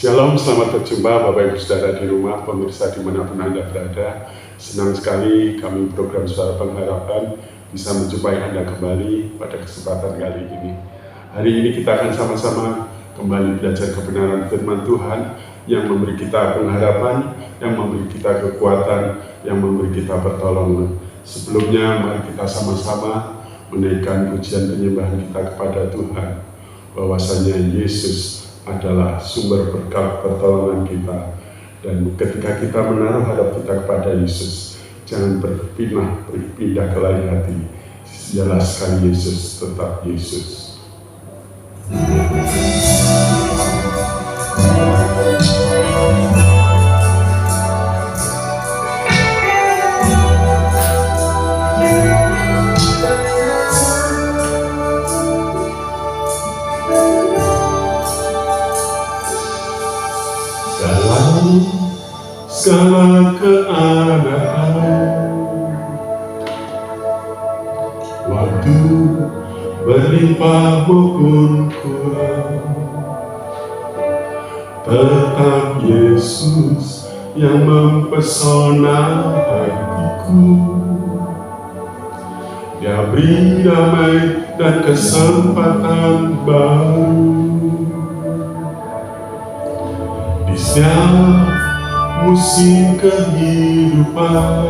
Shalom, selamat berjumpa Bapak Ibu Saudara di rumah, pemirsa dimanapun Anda berada. Senang sekali kami program Suara Pengharapan bisa menjumpai Anda kembali pada kesempatan kali ini. Hari ini kita akan sama-sama kembali belajar kebenaran firman Tuhan yang memberi kita pengharapan, yang memberi kita kekuatan, yang memberi kita pertolongan. Sebelumnya mari kita sama-sama menaikkan pujian penyembahan kita kepada Tuhan, bahwasanya Yesus adalah sumber berkat pertolongan kita. Dan ketika kita menaruh hadap kita kepada Yesus, jangan berpindah ke lain hati. Jelaskan Yesus, tetap Yesus. Segala keadaan, waktu berlimpah maupun kurang, tetap Yesus yang mempesona hatiku. Dia beri damai dan kesempatan baru di setiap musim kehidupan.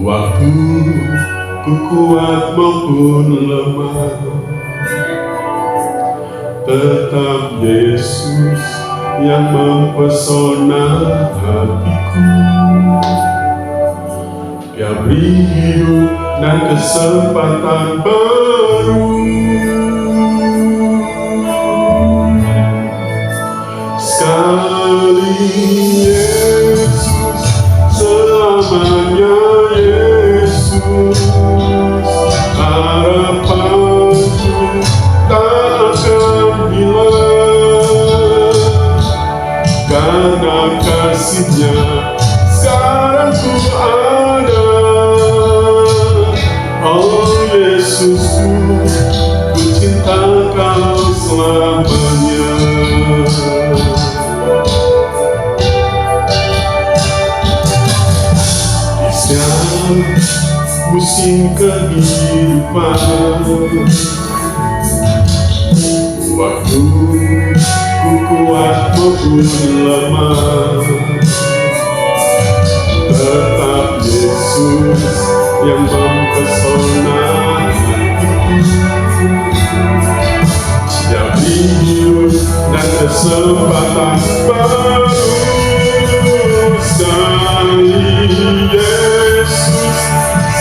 Waktu ku kuat maupun lemah, tetap Yesus yang mempesona hatiku. Dia beri hidup dan kesempatan baru. Sekali Yesus, selamanya Yesus, harapanku tak akan hilang, karena kasih-Nya sekarang ku ada. Oh Yesusku, ku cinta Kau selamanya. Musim kehidupan, waktu ku kuat maupun lemah, tetap Yesus yang mempesona hatiku. Dia beri hidup dan kesempatan baru. Sekali Yesus,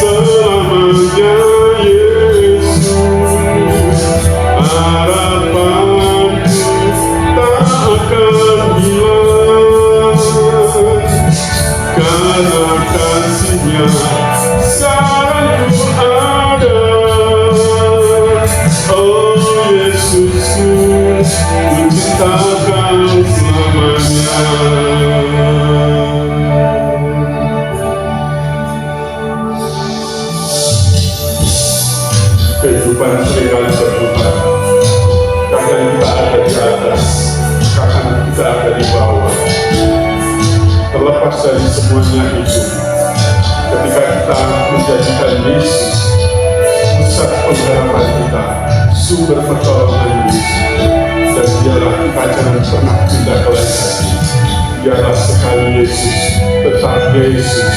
selamanya Yesus, harapanku tak akan hilang, karena kasih-Nya sekarang ku ada. Oh Yesusku, ku cinta Kau selamanya. Kehidupan seringkali berputar. Kadang kita ada di atas, kadang kita ada di bawah. Terlepas dari semuanya itu, ketika kita menjadikan Yesus pusat pengharapan kita, sumber pertolongan Yesus, dan biarlah kita jangan pernah pindah ke lain hati. Biarlah sekali Yesus, tetap Yesus.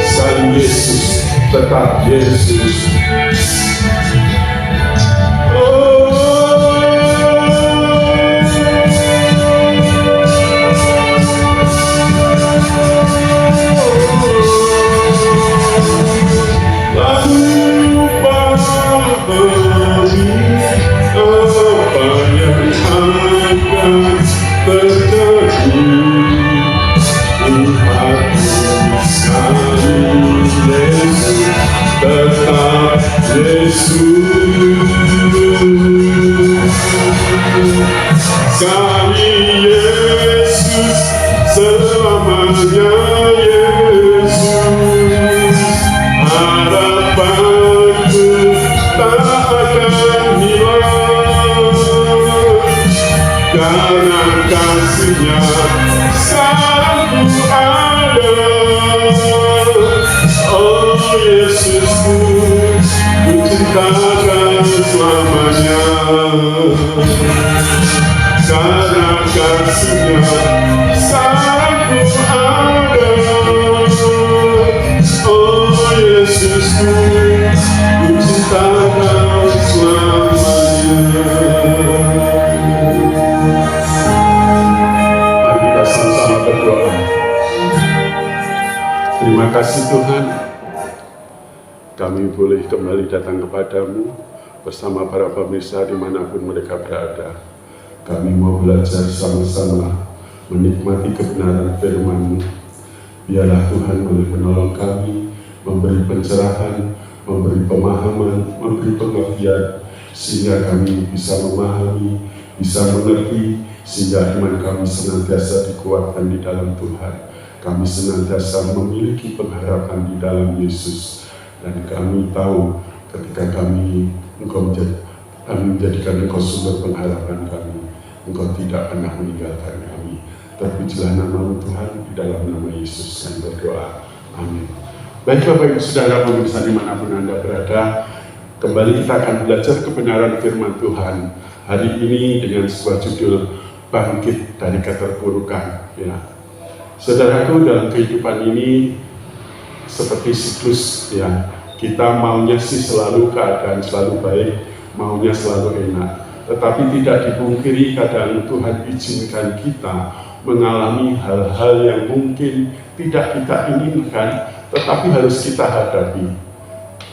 Sekali Yesus, tetap Yesus. Tetap kasihnya sekarang ku ada. Oh Yesusku, ku cintakan selamanya. Karena kasihnya sekarang ku ada. Oh Yesusku, ku cintakan selamanya. Mari kita sama-sama berdoa. Terima kasih Tuhan, kami boleh kembali datang kepadamu bersama para pemirsa dimanapun mereka berada. Kami mau belajar sama-sama menikmati kebenaran firman-Mu. Biarlah Tuhan boleh menolong kami, memberi pencerahan, memberi pemahaman, memberi pengertian, sehingga kami bisa memahami, bisa mengerti, sehingga iman kami senantiasa dikuatkan di dalam Tuhan. Kami senantiasa memiliki pengharapan di dalam Yesus, dan kami tahu ketika kami menjadikan Engkau sumber pengharapan kami, Engkau tidak pernah meninggalkan kami. Terpujilah nama Tuhan, di dalam nama Yesus kami berdoa. Amin. Baik Bapak Ibu Saudara pemirsa dimanapun Anda berada, kembali kita akan belajar kebenaran firman Tuhan. Hari ini dengan sebuah judul Bangkit dari Keterpurukan. Ya. Saudaraku, dalam kehidupan ini seperti siklus, ya, kita maunya sih selalu keadaan selalu baik, maunya selalu enak. Tetapi tidak dipungkiri kadang Tuhan izinkan kita mengalami hal-hal yang mungkin tidak kita inginkan, tetapi harus kita hadapi.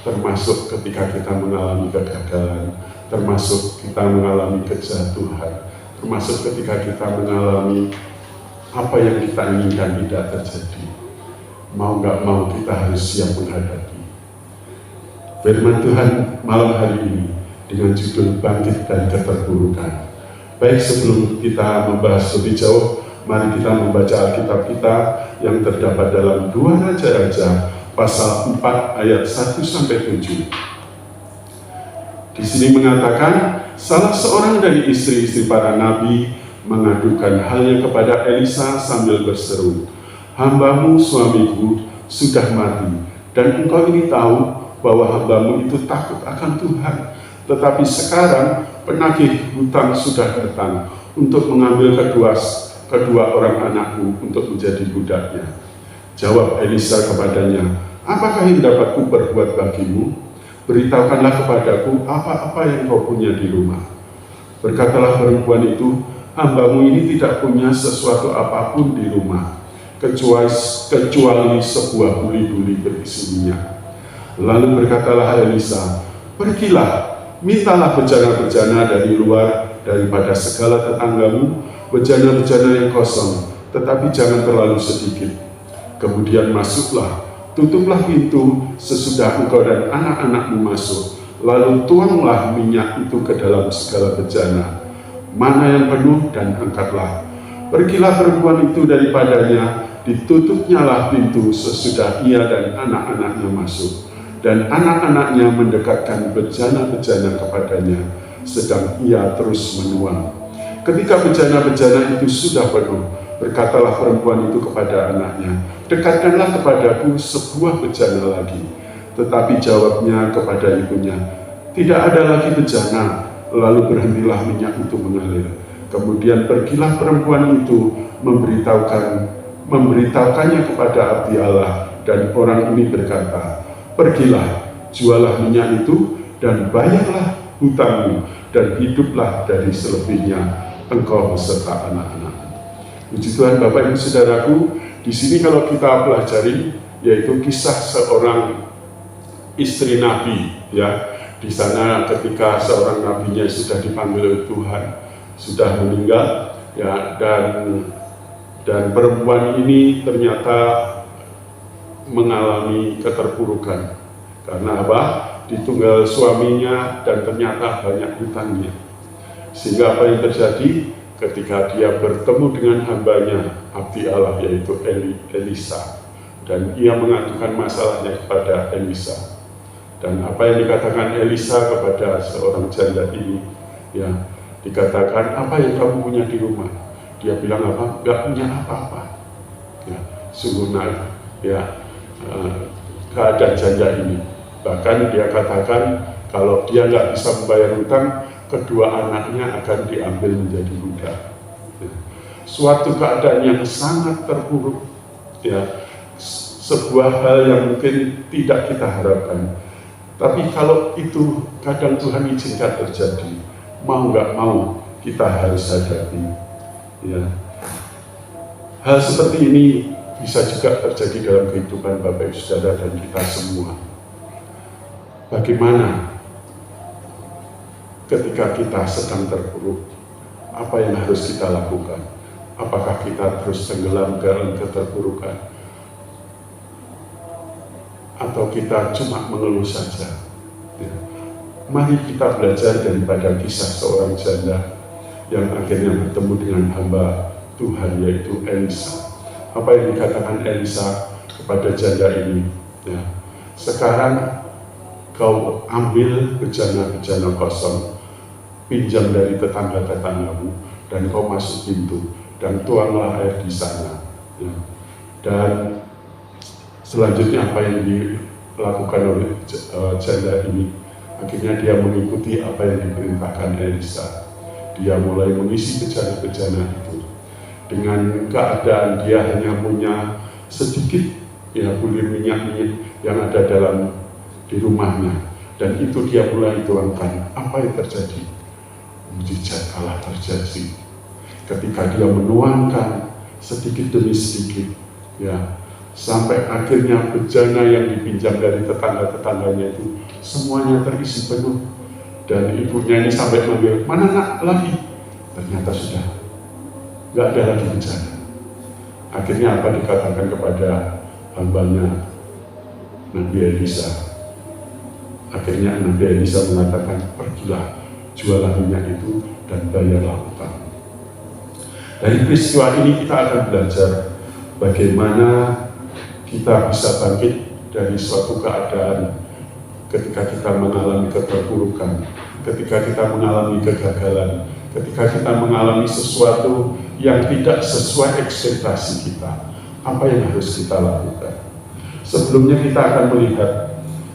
Termasuk ketika kita mengalami kegagalan, termasuk kita mengalami kejatuhan, termasuk ketika kita mengalami apa yang kita inginkan tidak terjadi. Mau nggak mau kita harus siap menghadapi. Firman Tuhan malam hari ini dengan judul Bangkit dari Keterpurukan. Baik, sebelum kita membahas lebih jauh, mari kita membaca Alkitab kita yang terdapat dalam 2 Raja-Raja pasal 4 ayat 1-7. Di sini mengatakan, salah seorang dari istri-istri para nabi mengadukan halnya kepada Elisa sambil berseru, "Hambamu suamiku sudah mati, dan engkau ini tahu bahwa hambamu itu takut akan Tuhan. Tetapi sekarang penagih hutang sudah datang untuk mengambil kedua orang anakku untuk menjadi budaknya." Jawab Elisa kepadanya, "Apakah yang dapat kuperbuat bagimu? Beritahukanlah kepadaku apa-apa yang kau punya di rumah." Berkatalah perempuan itu, "Hambamu ini tidak punya sesuatu apapun di rumah, kecuali sebuah buli-buli berisi minyak." Lalu berkatalah Elisa, "Pergilah, mintalah bejana-bejana dari luar daripada segala tetanggamu, bejana-bejana yang kosong, tetapi jangan terlalu sedikit. Kemudian masuklah, tutuplah pintu sesudah engkau dan anak-anakmu masuk, lalu tuanglah minyak itu ke dalam segala bejana. Mana yang penuh dan angkatlah. Pergilah perempuan itu daripadanya, ditutupnyalah pintu sesudah ia dan anak-anaknya masuk. Dan anak-anaknya mendekatkan bejana-bejana kepadanya, sedang ia terus menuang. Ketika bejana-bejana itu sudah penuh, berkatalah perempuan itu kepada anaknya, "Dekatkanlah kepadaku sebuah bejana lagi." Tetapi jawabnya kepada ibunya, "Tidak ada lagi bejana." Lalu berhentilah minyak itu mengalir. Kemudian pergilah perempuan itu memberitahukannya kepada abdi Allah, dan orang ini berkata, "Pergilah, jualah minyak itu, dan bayarlah hutangmu, dan hiduplah dari selebihnya, engkau beserta anak-anakmu." Puji Tuhan Bapak Ibu Saudaraku, di sini kalau kita pelajari, yaitu kisah seorang istri nabi, ya. Di sana ketika seorang nabinya sudah dipanggil oleh Tuhan, sudah meninggal, ya, dan perempuan ini ternyata mengalami keterpurukan. Karena apa? Ditunggal suaminya dan ternyata banyak hutangnya. Sehingga apa yang terjadi? Ketika dia bertemu dengan hambanya, abdi Allah, yaitu Elisa, dan ia mengadukan masalahnya kepada Elisa. Dan apa yang dikatakan Elisa kepada seorang janda ini, ya, dikatakan, "Apa yang kamu punya di rumah?" Dia bilang apa? Nggak punya apa-apa. Ya, sungguh naif. Ya, keadaan janda ini. Bahkan dia katakan kalau dia nggak bisa membayar hutang, kedua anaknya akan diambil menjadi budak. Ya. Suatu keadaan yang sangat terpuruk. Ya, sebuah hal yang mungkin tidak kita harapkan. Tapi kalau itu kadang Tuhan izinkan terjadi, mau nggak mau kita harus hadapi. Ya. Hal seperti ini bisa juga terjadi dalam kehidupan Bapak Ibu Saudara dan kita semua. Bagaimana ketika kita sedang terpuruk, apa yang harus kita lakukan? Apakah kita terus tenggelam dalam keterpurukan? Atau kita cuma mengeluh saja? Ya. Mari kita belajar daripada kisah seorang janda yang akhirnya bertemu dengan hamba Tuhan, yaitu Elisa. Apa yang dikatakan Elisa kepada janda ini? Ya. Sekarang kau ambil bejana-bejana kosong, pinjam dari tetangga-tetanggamu, dan kau masuk pintu, dan tuanglah air di sana. Ya. Dan selanjutnya apa yang dilakukan oleh janda ini? Akhirnya dia mengikuti apa yang diperintahkan Elisa. Dia mulai mengisi bejana-bejana itu. Dengan keadaan dia hanya punya sedikit ya bulir minyak yang ada di rumahnya, dan itu dia mulai tuangkan. Apa yang terjadi? Mujizat Allah terjadi ketika dia menuangkan sedikit demi sedikit, ya, sampai akhirnya bejana yang dipinjam dari tetangga-tetangganya itu semuanya terisi penuh. Dan ibunya ini sampai manggil, mana nak lagi? Ternyata sudah nggak ada lagi bejana. Akhirnya apa dikatakan kepada hambanya Nabi Elisa? Akhirnya Nabi Elisa mengatakan, pergilah, jualah minyak itu dan bayarlah hutang. Dari peristiwa ini kita akan belajar bagaimana kita bisa bangkit dari suatu keadaan ketika kita mengalami keterpurukan, ketika kita mengalami kegagalan, ketika kita mengalami sesuatu yang tidak sesuai ekspektasi kita. Apa yang harus kita lakukan? Sebelumnya kita akan melihat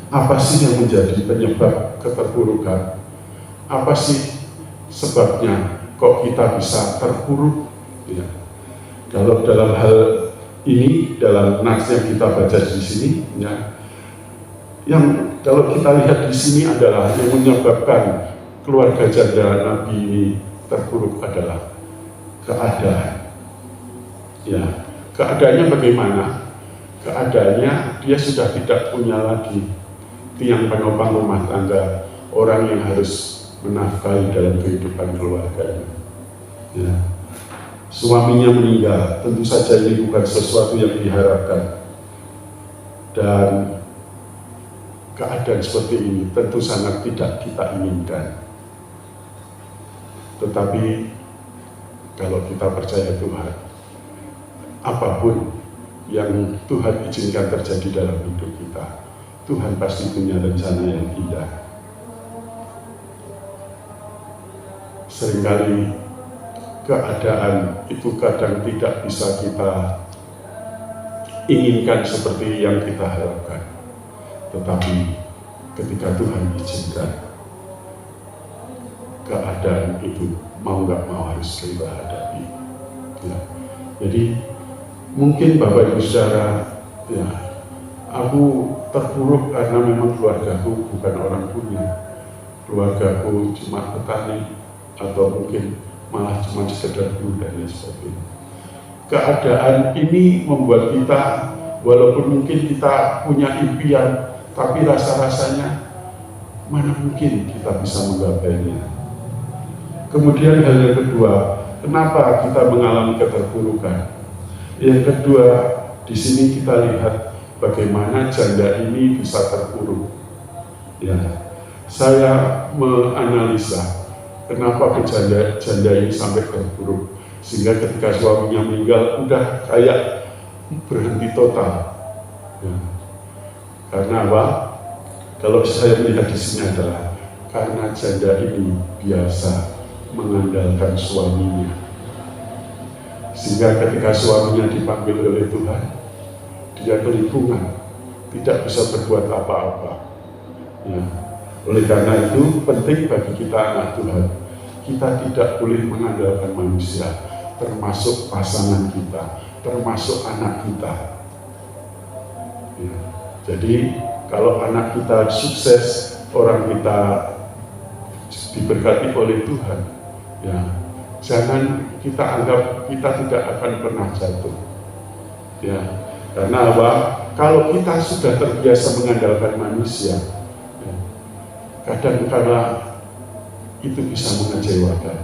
apa sih yang menjadi penyebab keterpurukan? Apa sih sebabnya kok kita bisa terpuruk? Ya. Kalau dalam hal ini, dalam nas yang kita baca di sini, ya, yang kalau kita lihat di sini adalah yang menyebabkan keluarga janda Nabi ini terpuruk adalah keadaan. Ya, keadaannya bagaimana? Keadaannya dia sudah tidak punya lagi tiang penopang rumah tangga, orang yang harus menafkahi dalam kehidupan keluarganya. Ya. Suaminya meninggal, tentu saja ini bukan sesuatu yang diharapkan. Dan keadaan seperti ini tentu sangat tidak kita inginkan. Tetapi kalau kita percaya Tuhan, apapun yang Tuhan izinkan terjadi dalam hidup kita, Tuhan pasti punya rencana yang indah. Seringkali keadaan itu kadang tidak bisa kita inginkan seperti yang kita harapkan. Tetapi ketika Tuhan izinkan, keadaan itu mau nggak mau harus kita hadapi. Ya. Jadi mungkin Bapak Ibu Saudara, ya, aku terpuruk karena memang keluargaku bukan orang punya, keluargaku cuma petani, atau mungkin malah cuma sekedar buruh dan lain sebagainya. Keadaan ini membuat kita, walaupun mungkin kita punya impian, tapi rasa-rasanya mana mungkin kita bisa menggapainya. Kemudian hal yang kedua, kenapa kita mengalami keterpurukan? Yang kedua, di sini kita lihat bagaimana janda ini bisa terpuruk. Ya, saya menganalisa kenapa janda ini sampai terpuruk, sehingga ketika suaminya meninggal udah kayak berhenti total. Ya. Karena apa? Kalau saya melihat di sini adalah karena janda ini biasa mengandalkan suaminya. Sehingga ketika suaminya dipanggil oleh Tuhan, dia kelimpungan, tidak bisa berbuat apa-apa. Ya. Oleh karena itu penting bagi kita anak Tuhan, kita tidak boleh mengandalkan manusia, termasuk pasangan kita, termasuk anak kita. Ya. Jadi kalau anak kita sukses, orang kita diberkati oleh Tuhan, ya jangan kita anggap kita tidak akan pernah jatuh. Ya, karena apa? Kalau kita sudah terbiasa mengandalkan manusia, ya, kadang-kadang itu bisa mengecewakan.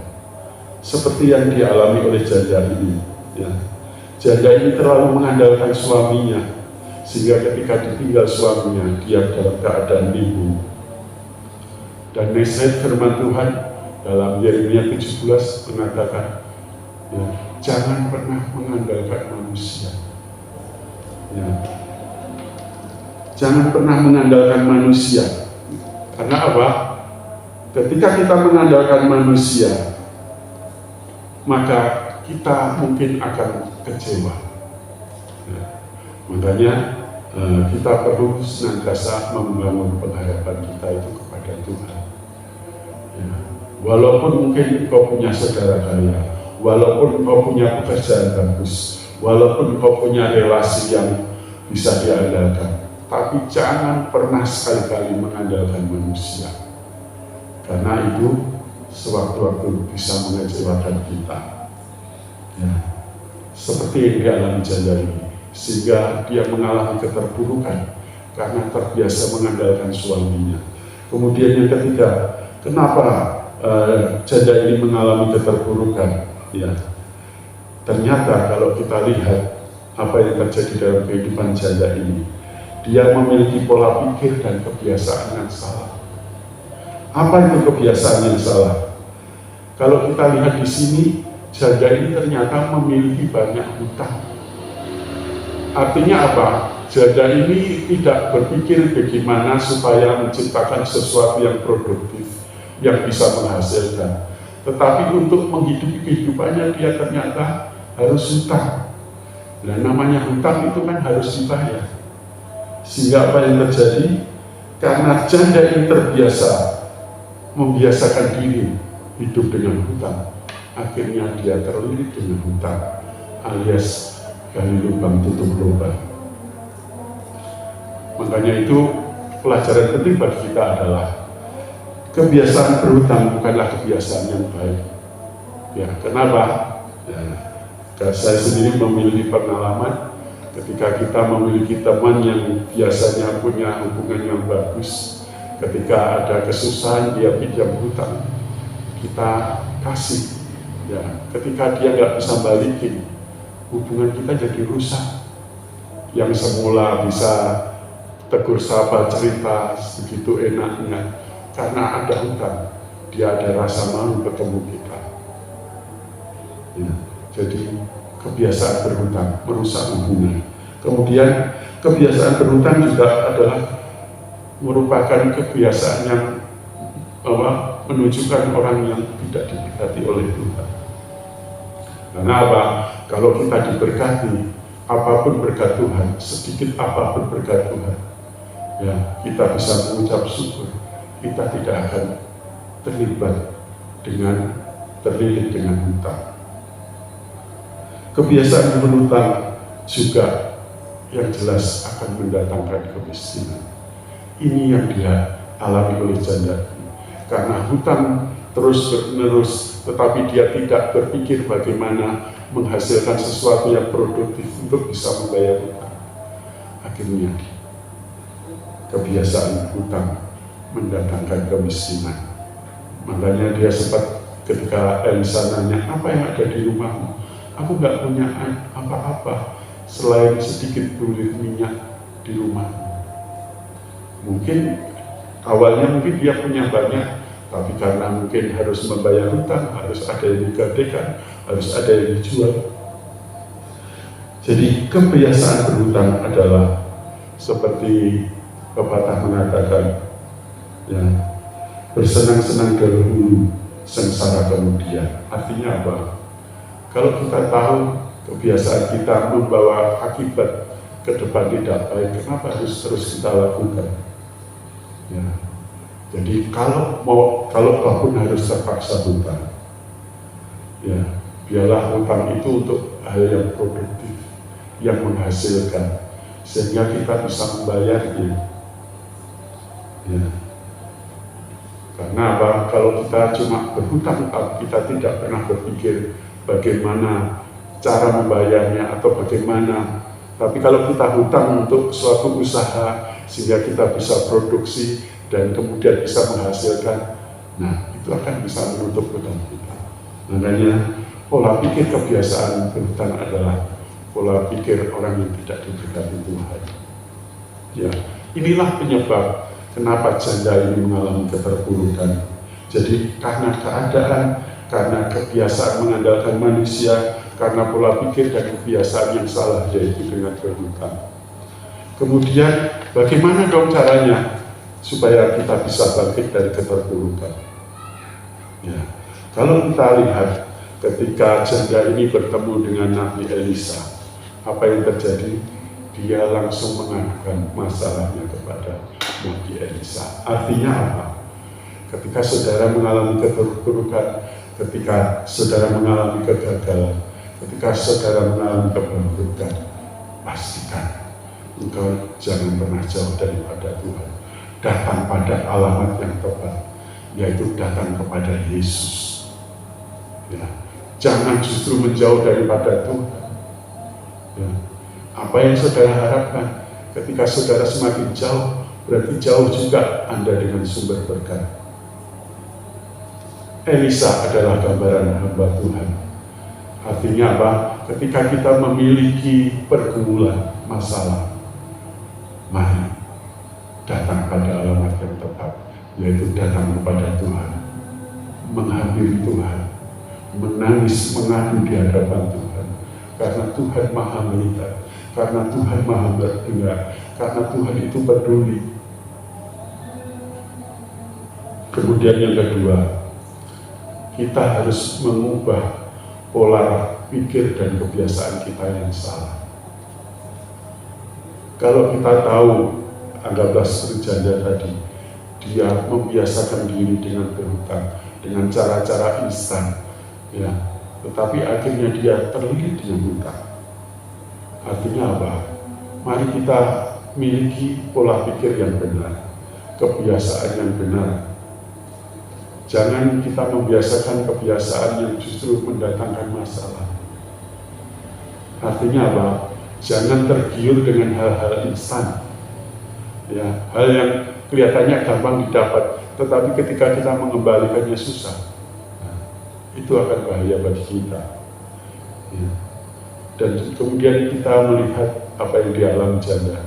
Seperti yang dialami oleh janda ini. Ya. Janda ini terlalu mengandalkan suaminya, sehingga ketika ditinggal suaminya, dia dalam keadaan bingung. Dan nasihat firman Tuhan dalam Yeremia 17 mengatakan, ya, jangan pernah mengandalkan manusia. Ya. Jangan pernah mengandalkan manusia. Karena apa? Ketika kita mengandalkan manusia, maka kita mungkin akan kecewa. Ya. Makanya kita perlu senantiasa membangun pengharapan kita itu kepada Tuhan. Ya. Walaupun mungkin kau punya saudara kaya, walaupun kau punya pekerjaan bagus, walaupun kau punya relasi yang bisa diandalkan, tapi jangan pernah sekali-kali mengandalkan manusia. Karena itu sewaktu-waktu bisa mengecewakan kita. Ya. Seperti yang dialami janda ini, sehingga dia mengalami keterpurukan karena terbiasa mengandalkan suaminya. Kemudian yang ketiga, kenapa janda ini mengalami keterpurukan? Ya, ternyata kalau kita lihat apa yang terjadi dalam kehidupan janda ini, dia memiliki pola pikir dan kebiasaan yang salah. Apa itu kebiasaan yang salah? Kalau kita lihat di sini, janda ini ternyata memiliki banyak hutang. Artinya apa? Janda ini tidak berpikir bagaimana supaya menciptakan sesuatu yang produktif, yang bisa menghasilkan. Tetapi untuk menghidupi kehidupannya, dia ternyata harus hutang. Dan namanya hutang itu kan harus dibayar. Sehingga apa yang terjadi? Karena janda ini terbiasa membiasakan diri hidup dengan hutang, akhirnya dia terlilit dengan hutang, alias gali lubang tutup lubang. Makanya itu pelajaran penting bagi kita adalah kebiasaan berhutang bukanlah kebiasaan yang baik. Ya, kenapa? Ya, saya sendiri memiliki pengalaman ketika kita memiliki teman yang biasanya punya hubungan yang bagus. Ketika ada kesusahan dia pinjam hutang, kita kasih. Ya, ketika dia nggak bisa balikin, hubungan kita jadi rusak. Yang semula bisa tegur sapa, cerita begitu enaknya, karena ada hutang, dia ada rasa malu ketemu kita. Ya, jadi kebiasaan berhutang merusak hubungan. Kemudian kebiasaan berhutang juga adalah merupakan kebiasaan yang menunjukkan orang yang tidak diberkati oleh Tuhan. Karena apa? Kalau kita diberkati, apapun berkat Tuhan, sedikit apapun berkat Tuhan, ya kita bisa mengucap syukur. Kita tidak akan terlilit dengan hutang. Kebiasaan berhutang juga yang jelas akan mendatangkan kemiskinan. Ini yang dia alami oleh janda. Karena hutang terus-menerus, tetapi dia tidak berpikir bagaimana menghasilkan sesuatu yang produktif untuk bisa membayar hutang. Akhirnya kebiasaan hutang mendatangkan kemiskinan. Makanya dia sempat ketika Elisa nanya, apa yang ada di rumahmu? Aku nggak punya apa-apa selain sedikit bulir minyak di rumahmu. Mungkin awalnya dia punya banyak, tapi karena mungkin harus membayar hutang, harus ada yang digadaikan, harus ada yang dijual. Jadi kebiasaan berhutang adalah seperti pepatah mengatakan, ya, bersenang-senang dahulu, sengsara kemudian. Artinya apa? Kalau kita tahu kebiasaan kita membawa akibat ke depan tidak baik, kenapa harus terus kita lakukan? Ya. Jadi kalau pun harus terpaksa hutang, ya biarlah hutang itu untuk hal yang produktif, yang menghasilkan, sehingga kita bisa membayarnya. Ya. Karena apa? Kalau kita cuma berhutang, kita tidak pernah berpikir bagaimana cara membayarnya atau bagaimana. Tapi kalau kita hutang untuk suatu usaha sehingga kita bisa produksi dan kemudian bisa menghasilkan, nah itu akan bisa menutup hutang kita. Makanya pola pikir kebiasaan berhutang adalah pola pikir orang yang tidak diberkati Tuhan. Ya, inilah penyebab kenapa janda ini mengalami keterpurukan. Jadi karena keadaan, karena kebiasaan mengandalkan manusia, karena pola pikir dan kebiasaan yang salah, yaitu dengan berhutang. Kemudian bagaimana dong caranya supaya kita bisa bangkit dari keterpurukan? Ya, kalau kita lihat ketika janda ini bertemu dengan Nabi Elisa, apa yang terjadi? Dia langsung mengadukan masalahnya kepada Nabi Elisa. Artinya apa? Ketika saudara mengalami keterpurukan, ketika saudara mengalami kegagalan, ketika saudara mengalami keterpurukan, pastikan engkau jangan pernah jauh daripada Tuhan. Datang pada alamat yang tepat, yaitu datang kepada Yesus. Ya. Jangan justru menjauh daripada Tuhan. Ya. Apa yang saudara harapkan ketika saudara semakin jauh, berarti jauh juga Anda dengan sumber berkat. Elisa adalah gambaran hamba Tuhan. Artinya apa? Ketika kita memiliki pergumulan, masalah, mari datang pada alamat yang tepat, yaitu datang kepada Tuhan, menghampiri Tuhan, menangis, mengadu di hadapan Tuhan, karena Tuhan Maha melihat, karena Tuhan Maha berdengar, karena Tuhan itu peduli. Kemudian yang kedua, kita harus mengubah pola pikir dan kebiasaan kita yang salah. Kalau kita tahu, anggaplah seperti janda tadi, dia membiasakan diri dengan berhutang, dengan cara-cara instan, ya. Tetapi akhirnya dia terlilit dengan hutang. Artinya apa? Mari kita miliki pola pikir yang benar, kebiasaan yang benar. Jangan kita membiasakan kebiasaan yang justru mendatangkan masalah. Artinya apa? Jangan tergiur dengan hal-hal instan. Ya, hal yang kelihatannya gampang didapat, tetapi ketika kita mengembalikannya susah. Nah, itu akan bahaya bagi kita. Ya. Dan kemudian kita melihat apa yang dialami janda.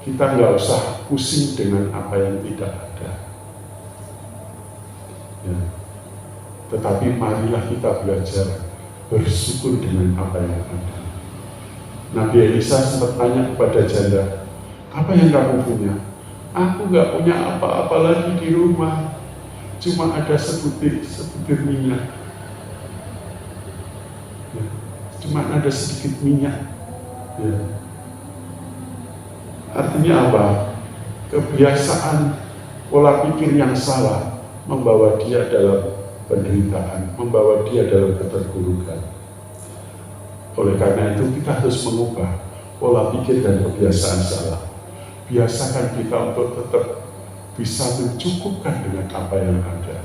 Kita nggak usah pusing dengan apa yang tidak ada. Ya. Tetapi marilah kita belajar bersyukur dengan apa yang ada. Nabi Elisa sempat tanya kepada janda, apa yang kamu punya? Aku nggak punya apa-apa lagi di rumah, cuma ada sebutir minyak. Ya. Cuma ada sedikit minyak. Ya. Artinya apa? Kebiasaan pola pikir yang salah membawa dia dalam penderitaan, membawa dia dalam keterpurukan. Oleh karena itu kita harus mengubah pola pikir dan kebiasaan salah. Biasakan kita untuk tetap bisa mencukupkan dengan apa yang ada.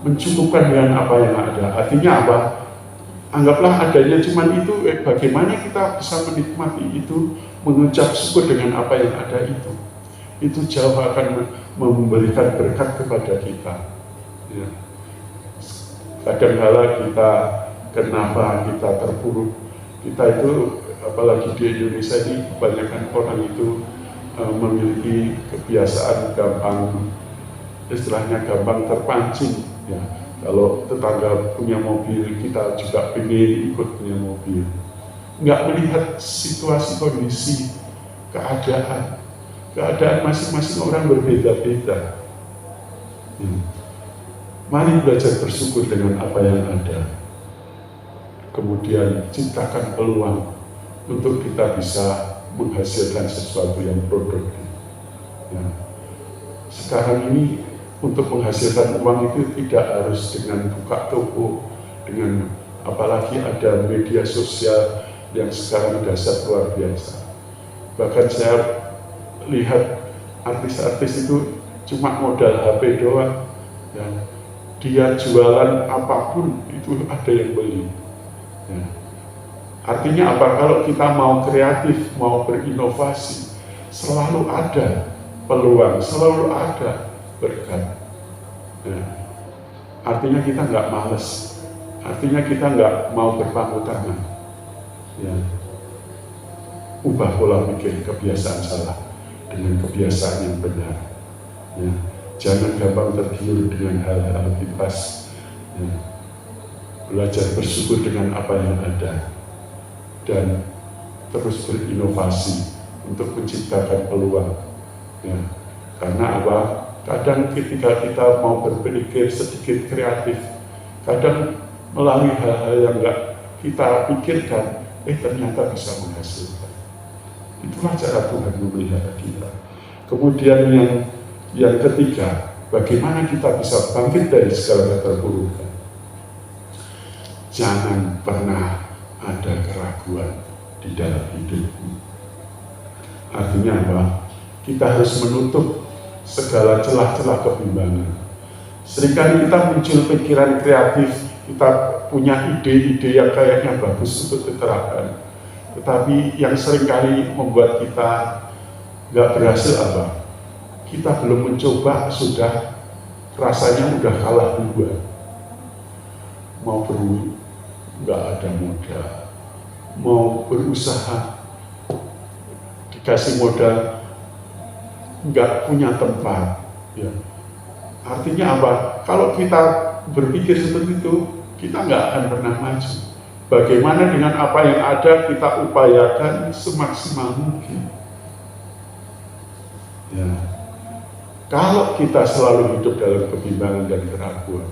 Mencukupkan dengan apa yang ada. Artinya apa? Anggaplah adanya cuma itu, bagaimana kita bisa menikmati itu, mengucap syukur dengan apa yang ada itu. Itu jauh akan memberikan berkat kepada kita. Ya. Kadang-kala kita, kenapa kita terpuruk? Kita itu, apalagi di Indonesia ini, kebanyakan orang itu memiliki kebiasaan gampang, istilahnya gampang terpancing. Ya. Kalau tetangga punya mobil, kita juga ingin ikut punya mobil. Nggak melihat situasi, kondisi, keadaan. Keadaan masing-masing orang berbeda-beda. Mari belajar bersyukur dengan apa yang ada. kemudian ciptakan peluang untuk kita bisa menghasilkan sesuatu yang produktif. Ya. Sekarang ini untuk menghasilkan uang itu tidak harus dengan buka toko, dengan apalagi ada media sosial yang sekarang dasar luar biasa. Bahkan saya lihat artis-artis itu cuma modal HP doang, ya. Dia jualan apapun itu ada yang beli. Ya. Artinya apa? Kalau kita mau kreatif, mau berinovasi, selalu ada peluang, selalu ada berkat. Ya. Artinya kita nggak males, artinya kita nggak mau berpangku tangan. Ya. Ubah pola pikir kebiasaan salah dengan kebiasaan yang benar. Ya. Jangan gampang tergiur dengan hal-hal bebas. Ya. Belajar bersyukur dengan apa yang ada dan terus berinovasi untuk menciptakan peluang. Ya. Karena apa? Kadang ketika kita mau berpikir sedikit kreatif, kadang melalui hal-hal yang enggak kita pikirkan, ternyata bisa menghasilkan. Itulah cara Tuhan memelihara kita. Kemudian yang ketiga, bagaimana kita bisa bangkit dari segala keterpurukan. Jangan pernah ada keraguan di dalam hidupmu. Artinya apa? Kita harus menutup segala celah-celah kebimbangan. Seringkali kita muncul pikiran kreatif, kita punya ide-ide yang kayaknya bagus untuk diterapkan, tetapi yang seringkali membuat kita nggak berhasil apa? Kita belum mencoba, sudah rasanya udah kalah duluan. Mau nggak ada modal, mau berusaha dikasih modal nggak punya tempat. Ya. Artinya apa? Kalau kita berpikir seperti itu, kita nggak akan pernah maju. Bagaimana dengan apa yang ada kita upayakan semaksimal mungkin. Ya. Kalau kita selalu hidup dalam kebimbangan dan keraguan,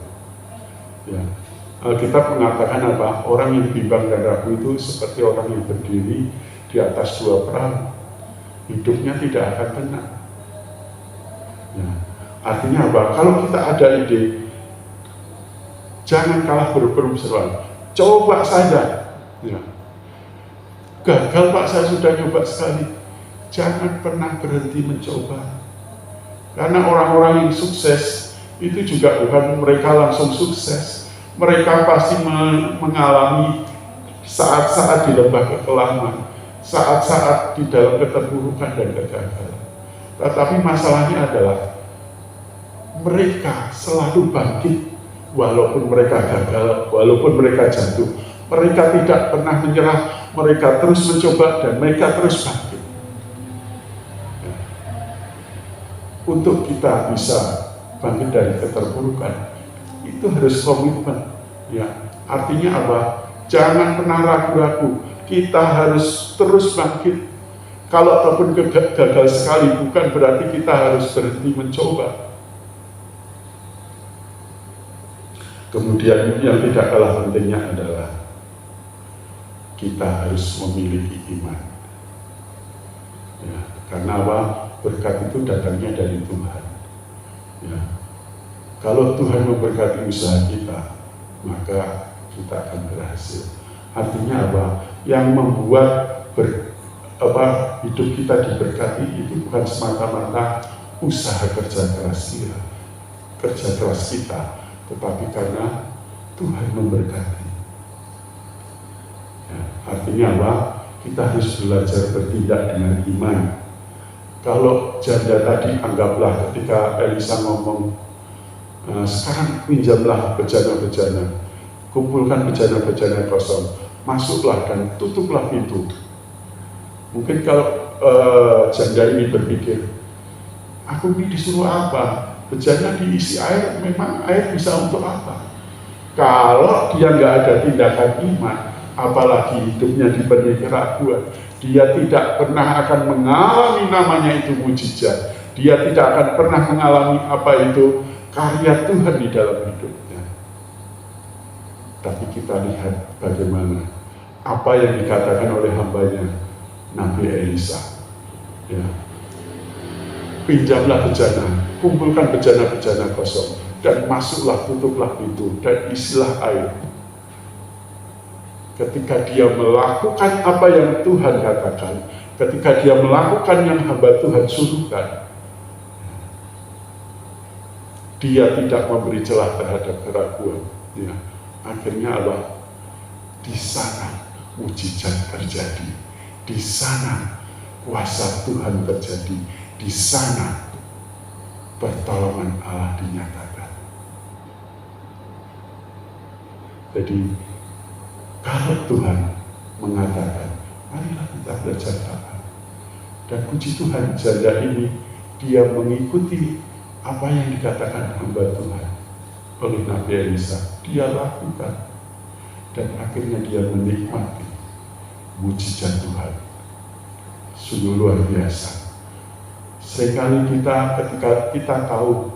ya, Alkitab mengatakan apa? Orang yang bimbang dan ragu itu seperti orang yang berdiri di atas dua perahu. Hidupnya tidak akan tenang. Ya. Artinya apa? Kalau kita ada ide, jangan kalah berseru-seruan. Coba saja. Ya. Gagal Pak, saya sudah nyoba sekali. Jangan pernah berhenti mencoba. Karena orang-orang yang sukses itu juga bukan mereka langsung sukses. Mereka pasti mengalami saat-saat di lembah kekelaman, saat-saat di dalam keterpurukan dan kegagalan. Tetapi masalahnya adalah mereka selalu bangkit walaupun mereka gagal, walaupun mereka jatuh. Mereka tidak pernah menyerah, mereka terus mencoba dan mereka terus bangkit. Untuk kita bisa bangkit dari keterpurukan, itu harus komitmen. Ya, artinya apa? Jangan pernah ragu-ragu. Kita harus terus bangkit. Kalau ataupun gagal sekali, bukan berarti kita harus berhenti mencoba. Kemudian yang tidak kalah pentingnya adalah kita harus memiliki iman. Ya, karena apa? Berkat itu datangnya dari Tuhan. Ya. Kalau Tuhan memberkati usaha kita, maka kita akan berhasil. Artinya apa? Yang membuat hidup kita diberkati itu bukan semata-mata usaha kerja keras kita, tetapi karena Tuhan memberkati. Ya, artinya apa? Kita harus belajar bertindak dengan iman. Kalau janda tadi, anggaplah ketika Elisa ngomong, sekarang pinjamlah bejana-bejana, kumpulkan bejana-bejana kosong, masuklah dan tutuplah pintu. Mungkin kalau janda ini berpikir, aku ini disuruh apa? Bejana diisi air, memang air bisa untuk apa? Kalau dia nggak ada tindakan iman, apalagi hidupnya dipenuhi keraguan, dia tidak pernah akan mengalami namanya itu mujizat. Dia tidak akan pernah mengalami apa itu karya Tuhan di dalam hidupnya. Tapi kita lihat bagaimana apa yang dikatakan oleh hambanya Nabi Elisa. Ya. Pinjamlah bejana, kumpulkan bejana-bejana kosong, dan masuklah, tutuplah pintu, dan isilah air. Ketika dia melakukan apa yang Tuhan katakan, ketika dia melakukan yang hamba Tuhan suruhkan, dia tidak memberi celah terhadap keraguan. Ya. Akhirnya Allah, di sana mujizat terjadi, di sana kuasa Tuhan terjadi, di sana pertolongan Allah dinyatakan. Jadi kalau Tuhan mengatakan, marilah kita belajar taat. Dan puji Tuhan, janda ini dia mengikuti apa yang dikatakan hamba Tuhan oleh Nabi Elisa. Dia lakukan, dan akhirnya dia menikmati mujizat Tuhan. Sungguh luar biasa. Seringkali kita ketika kita tahu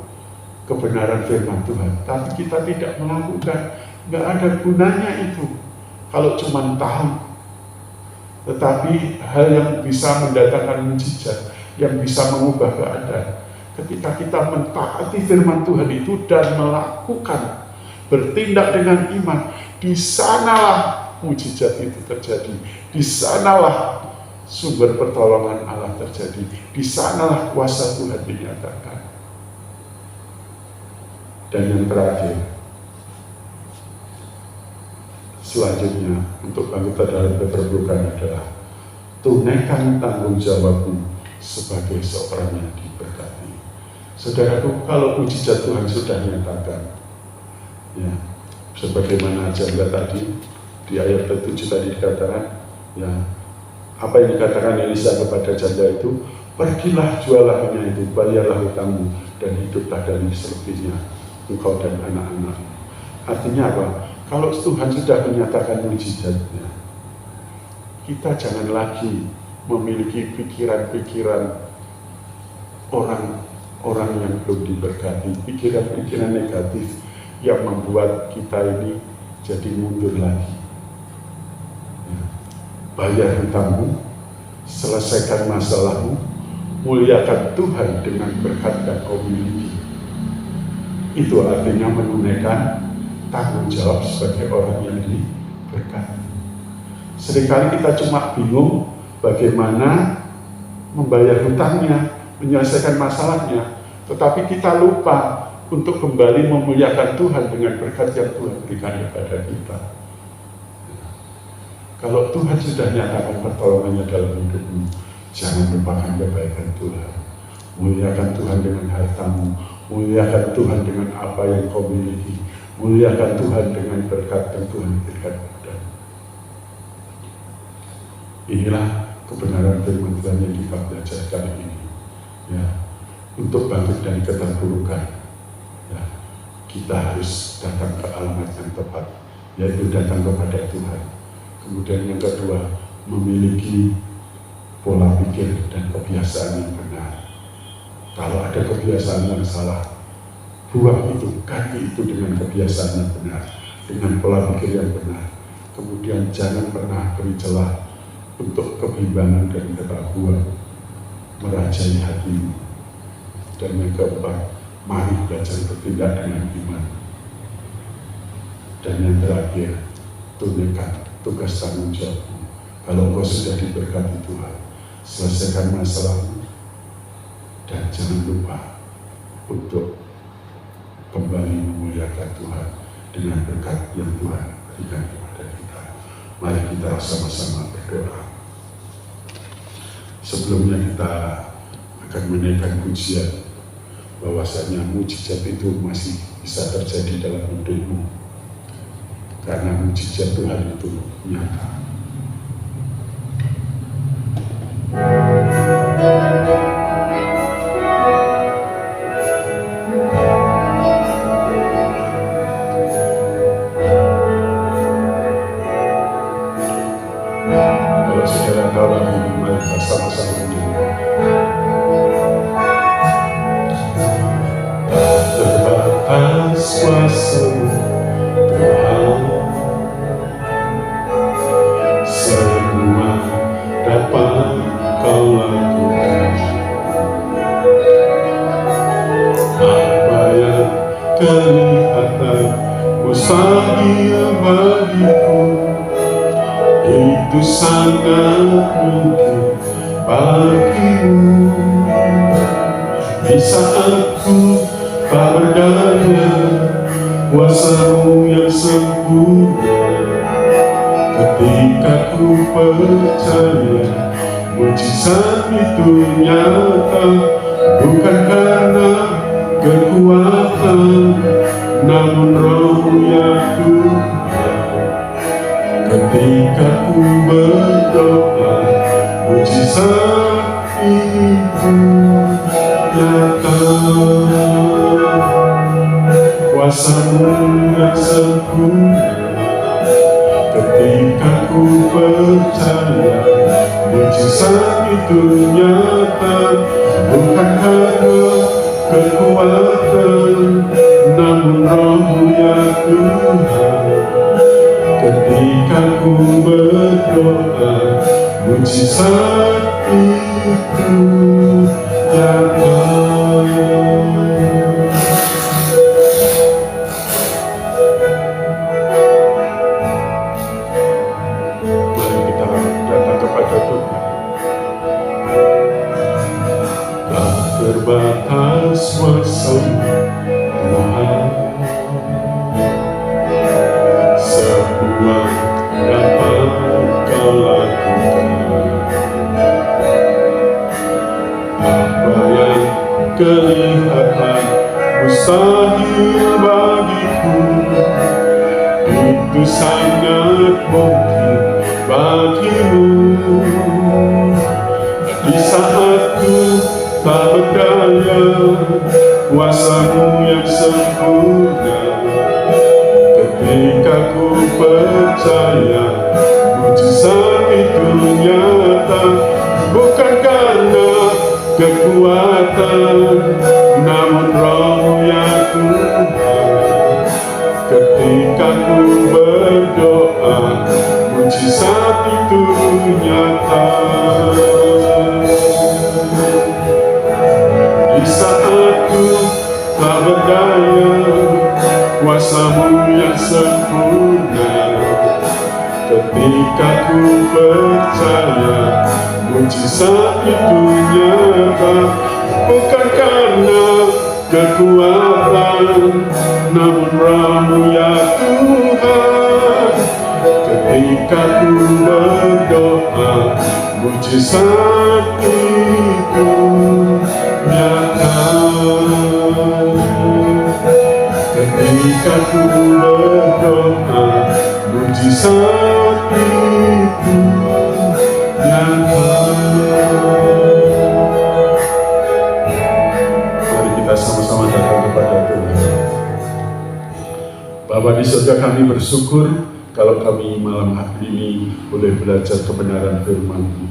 kebenaran firman Tuhan, tapi kita tidak melakukan, nggak ada gunanya itu kalau cuma tahu. Tetapi hal yang bisa mendatangkan mujizat, yang bisa mengubah keadaan, ketika kita mentaati firman Tuhan itu dan melakukan, bertindak dengan iman, di sanalah mujizat itu terjadi. Di sanalah sumber pertolongan Allah terjadi. Di sanalah kuasa Tuhan dinyatakan. Dan yang terakhir, selanjutnya untuk anggota dalam keterbukaan adalah tunaikan tanggung jawabmu sebagai seorang yang diberkati. Saudaraku, kalau mujizat Tuhan sudah nyatakan, ya, sebagaimana janda tadi di ayat 7 tadi dikatakan, ya, apa yang dikatakan Elisa kepada janda itu, pergilah jualah itu, bayarlah hutangmu, dan hiduplah dari selebihnya engkau dan anak-anak. Artinya apa? Kalau Tuhan sudah menyatakan mujizatnya, kita jangan lagi memiliki pikiran-pikiran orang yang belum diberkati, pikiran-pikiran negatif yang membuat kita ini jadi mundur lagi. Bayar hutangmu, selesaikan masalahmu, muliakan Tuhan dengan berkat yang kau miliki. Itu artinya menunaikan tanggung jawab sebagai orang yang diberkati. Seringkali kita cuma bingung bagaimana membayar hutangnya, menyelesaikan masalahnya, tetapi kita lupa untuk kembali memuliakan Tuhan dengan berkat yang Tuhan berikan kepada kita. Kalau Tuhan sudah nyatakan pertolongannya dalam hidupmu, jangan lupakan kebaikan Tuhan. Muliakan Tuhan dengan hartamu, muliakan Tuhan dengan apa yang kau miliki, muliakan Tuhan dengan berkat yang Tuhan berikan kepadamu. Inilah kebenaran firman Tuhan yang kita belajar kali ini. Ya, untuk bangkit dari keterpurukan, ya, kita harus datang ke alamat yang tepat, yaitu datang kepada Tuhan. Kemudian yang kedua, memiliki pola pikir dan kebiasaan yang benar. Kalau ada kebiasaan yang salah, buang itu, ganti itu dengan kebiasaan yang benar, dengan pola pikir yang benar. Kemudian jangan pernah beri celah untuk kebimbangan dan keraguan merajai hatimu. Dan yang keempat, mari belajar bertindak dengan iman. Dan yang terakhir, tunaikan tugas tanggung jawabmu. Kalau engkau sudah diberkati Tuhan, selesaikan masalahmu, dan jangan lupa untuk kembali memuliakan Tuhan dengan berkat yang Tuhan berikan kepada kita. Mari kita sama-sama berdoa. Sebelumnya kita akan menaikkan pujian bahwasanya mujizat itu masih bisa terjadi dalam hidupmu, karena mujizat Tuhan itu nyata. Kalau saudara tahu lagi, mari kita sama-sama menyanyi. Terbatas kuasa Tuhan, Di saat ku tak berdaya, kuasa-Mu yang sempurna. Ketika ku percaya mujizat itu nyata, bukan karena kekuatan, namun Roh-Mu yang Tuhan. Ketika ku berdoa, mujizat itu nyata. Kuasa-Mu yang sempurna. Ketika ku percaya mujizat itu nyata, bukan karena kekuatan, namun Roh-Mu yang Tuhan. Ketika ku berdoa, mujizat itu nyata. Mari kita datang kepada Tuhan. Tak terbatas kuasa Tuhan, semua dapat Kau lakukan. Apa yang kelihatan mustahil bagiku, itu sangat mungkin bagi-Mu. Di saat ku tak berdaya, kuasa-Mu yang sempurna. Ketika ku percaya mujizat itu nyata, bukan karena kekuatan, namun Roh-Mu yang Tuhan. Ketika ku berdoa, mujizat itu nyata. Di saat ku tak berdaya, kuasa-Mu yang sempurna. Ketika ku percaya mujizat itu nyata, bukan karena kekuatan, namun Roh-Mu ya Tuhan. Ketika ku berdoa, mujizat itu nyata. Ketika ku berdoa, mujizat itu nyata. Mari kita sama-sama datang kepada Tuhan. Bapa di surga, kami bersyukur kalau kami malam hari ini boleh belajar kebenaran firman-Mu.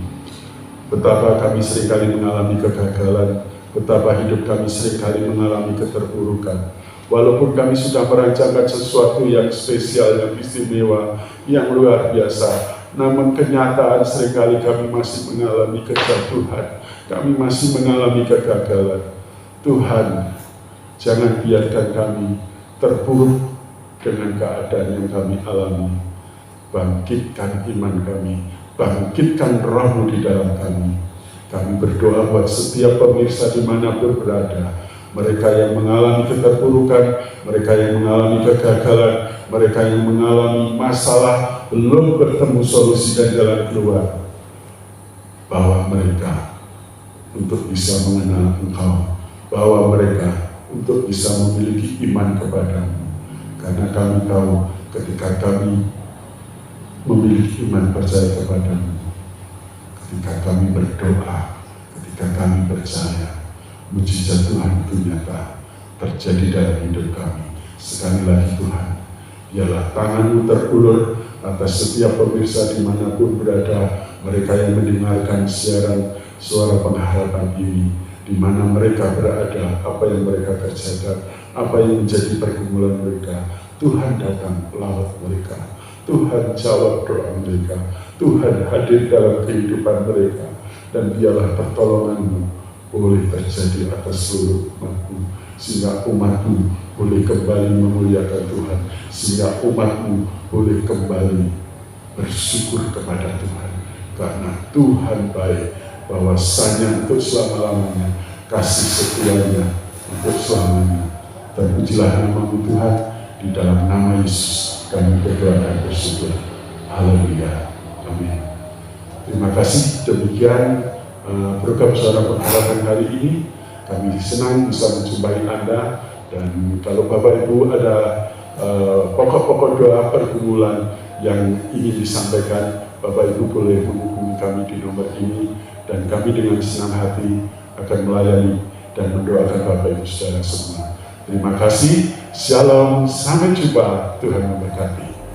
Betapa kami seringkali mengalami kegagalan, betapa hidup kami seringkali mengalami keterpurukan. Walaupun kami sudah merancangkan sesuatu yang spesial, yang istimewa, yang luar biasa, namun kenyataan seringkali kami masih mengalami kejatuhan, kami masih mengalami kegagalan. Tuhan, jangan biarkan kami terpuruk dengan keadaan yang kami alami. Bangkitkan iman kami, bangkitkan Roh-Mu di dalam kami. Kami berdoa buat setiap pemirsa dimanapun berada, mereka yang mengalami keterpurukan, mereka yang mengalami kegagalan, mereka yang mengalami masalah belum bertemu solusi dan jalan keluar. Bawa mereka untuk bisa mengenal Engkau, bawa mereka untuk bisa memiliki iman kepadamu. Karena kami tahu ketika kami memiliki iman percaya kepadamu, ketika kami berdoa, ketika kami percaya, mujizat Tuhan itu nyata terjadi dalam hidup kami. Sekali lagi Tuhan, biarlah tangan-Mu terulur atas setiap pemirsa dimanapun berada, mereka yang mendengarkan siaran suara pengharapan ini, di mana mereka berada, apa yang mereka kerjakan, apa yang menjadi pergumulan mereka. Tuhan datang lawat mereka, Tuhan jawab doa mereka, Tuhan hadir dalam kehidupan mereka, dan biarlah pertolongan-Mu boleh terjadi atas seluruh umat-Mu, sehingga umat-Mu boleh kembali memuliakan Tuhan, sehingga umat-Mu boleh kembali bersyukur kepada Tuhan, karena Tuhan baik, bahwasanya untuk selama-lamanya kasih setianya untuk selamanya. Terpujilah nama Tuhan, di dalam nama Yesus kami berdoa dan bersyukur. Haleluya. Amin. Terima kasih. Demikian program Suara Pengharapan hari ini. Kami senang bisa menjumpai Anda, dan kalau Bapak Ibu ada pokok-pokok doa pergumulan yang ingin disampaikan, Bapak Ibu boleh menghubungi kami di nomor ini, dan kami dengan senang hati akan melayani dan mendoakan Bapak Ibu saudara semua. Terima kasih. Shalom. Sampai jumpa. Tuhan memberkati.